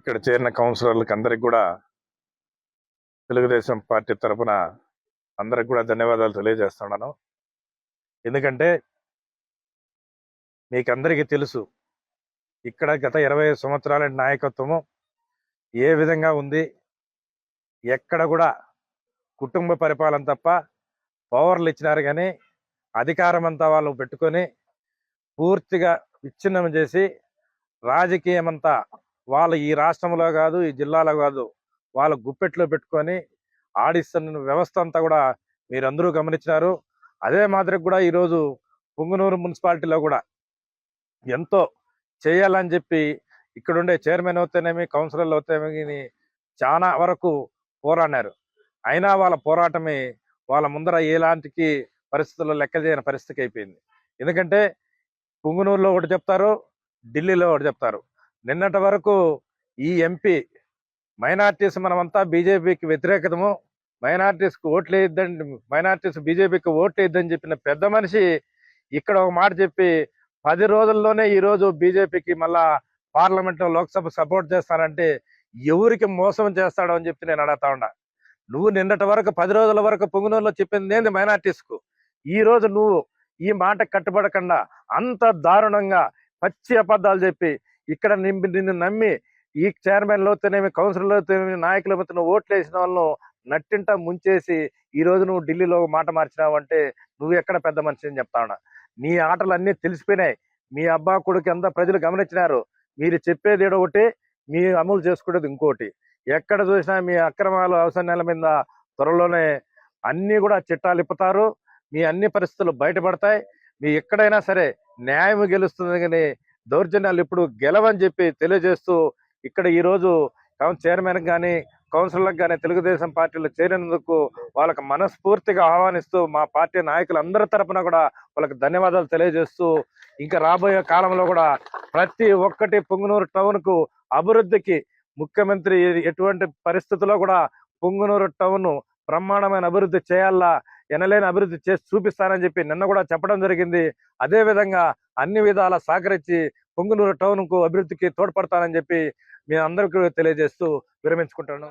ఇక్కడ చేరిన కౌన్సిలర్లకు అందరికి కూడా తెలుగుదేశం పార్టీ తరఫున అందరికి కూడా ధన్యవాదాలు తెలియజేస్తున్నాను. ఎందుకంటే మీకు అందరికీ తెలుసు ఇక్కడ గత 20 సంవత్సరాల నాయకత్వము ఏ విధంగా ఉంది. ఎక్కడ కూడా కుటుంబ పరిపాలన తప్ప పవర్లు ఇచ్చినారు కానీ అధికారం అంతా వాళ్ళు పెట్టుకొని పూర్తిగా విచ్ఛిన్నం చేసి రాజకీయం అంతా వాళ్ళు ఈ రాష్ట్రంలో కాదు, ఈ జిల్లాలో కాదు, వాళ్ళ గుప్పెట్లో పెట్టుకొని ఆడిస్తున్న వ్యవస్థ అంతా కూడా మీరందరూ గమనించినారు. అదే మాదిరి కూడా ఈరోజు పుంగనూరు మున్సిపాలిటీలో కూడా ఎంతో చేయాలని చెప్పి ఇక్కడుండే చైర్మన్ అవుతేనేమి, కౌన్సిలర్లు అవుతేనేమి చాలా వరకు పోరాడారు. అయినా వాళ్ళ పోరాటమే వాళ్ళ ముందర ఎలాంటి పరిస్థితుల్లో లెక్క చేయని పరిస్థితికి అయిపోయింది. ఎందుకంటే పుంగనూరులో ఒకటి చెప్తారు, ఢిల్లీలో ఒకటి చెప్తారు. నిన్నటి వరకు ఈ ఎంపీ మైనార్టీస్ మనమంతా బీజేపీకి వ్యతిరేకతము, మైనార్టీస్కి ఓట్లు వేయద్దండి, మైనార్టీస్ బీజేపీకి ఓట్లు వేయద్దని చెప్పిన పెద్ద మనిషి ఇక్కడ ఒక మాట చెప్పి 10 రోజుల్లోనే ఈరోజు బీజేపీకి మళ్ళా పార్లమెంట్లో లోక్సభ సపోర్ట్ చేస్తానంటే ఎవరికి మోసం చేస్తాడో అని చెప్పి నేను అడుగుతా ఉన్నా. నువ్వు నిన్నటి వరకు 10 రోజుల వరకు పుంగనూరులో చెప్పింది ఏంది మైనార్టీస్కు, ఈ రోజు నువ్వు ఈ మాట కట్టుబడకుండా అంత దారుణంగా పచ్చి అబద్ధాలు చెప్పి ఇక్కడ నిన్ను నమ్మి ఈ చైర్మన్లు అవుతేనేమి, కౌన్సిలర్లు అవుతేనేమి, నాయకులు అవుతున్న ఓట్లు వేసిన వాళ్ళను నట్టింట ముంచేసి ఈ రోజు నువ్వు ఢిల్లీలో మాట మార్చినావు అంటే నువ్వు ఎక్కడ పెద్ద మనిషి అని చెప్తా ఉన్నా. నీ ఆటలు అన్నీ తెలిసిపోయినాయి. మీ అబ్బా కొడుకు అంతా ప్రజలు గమనించినారు. మీరు చెప్పేది ఒకటి, మీ అమలు చేసుకునేది ఇంకోటి. ఎక్కడ చూసినా మీ అక్రమాలు అవసరాల మీద త్వరలోనే అన్నీ కూడా చిట్టాలు ఇప్పుతారు. మీ అన్ని పరిస్థితులు బయటపడతాయి. మీ ఎక్కడైనా సరే న్యాయం గెలుస్తుంది కానీ దౌర్జన్యాలు ఇప్పుడు గెలవని చెప్పి తెలియజేస్తూ ఇక్కడ ఈరోజు చైర్మన్ కానీ కౌన్సిలర్లకు కానీ తెలుగుదేశం పార్టీలో చేరినందుకు వాళ్ళకి మనస్ఫూర్తిగా ఆహ్వానిస్తూ మా పార్టీ నాయకులందరి తరపున కూడా వాళ్ళకి ధన్యవాదాలు తెలియజేస్తూ ఇంకా రాబోయే కాలంలో కూడా ప్రతి ఒక్కటి పుంగనూరు టౌన్కు అభివృద్ధికి ముఖ్యమంత్రి ఎటువంటి పరిస్థితుల్లో కూడా పుంగనూరు టౌన్ బ్రహ్మాండమైన అభివృద్ధి చేయాలా, ఎనలేని అభివృద్ధి చేసి చూపిస్తానని చెప్పి నిన్న కూడా చెప్పడం జరిగింది. అదే విధంగా అన్ని విధాల సహకరించి పుంగనూరు టౌన్ కు అభివృద్ధికి తోడ్పడతానని చెప్పి మీ అందరికీ తెలియజేస్తూ విరమించుకుంటాను.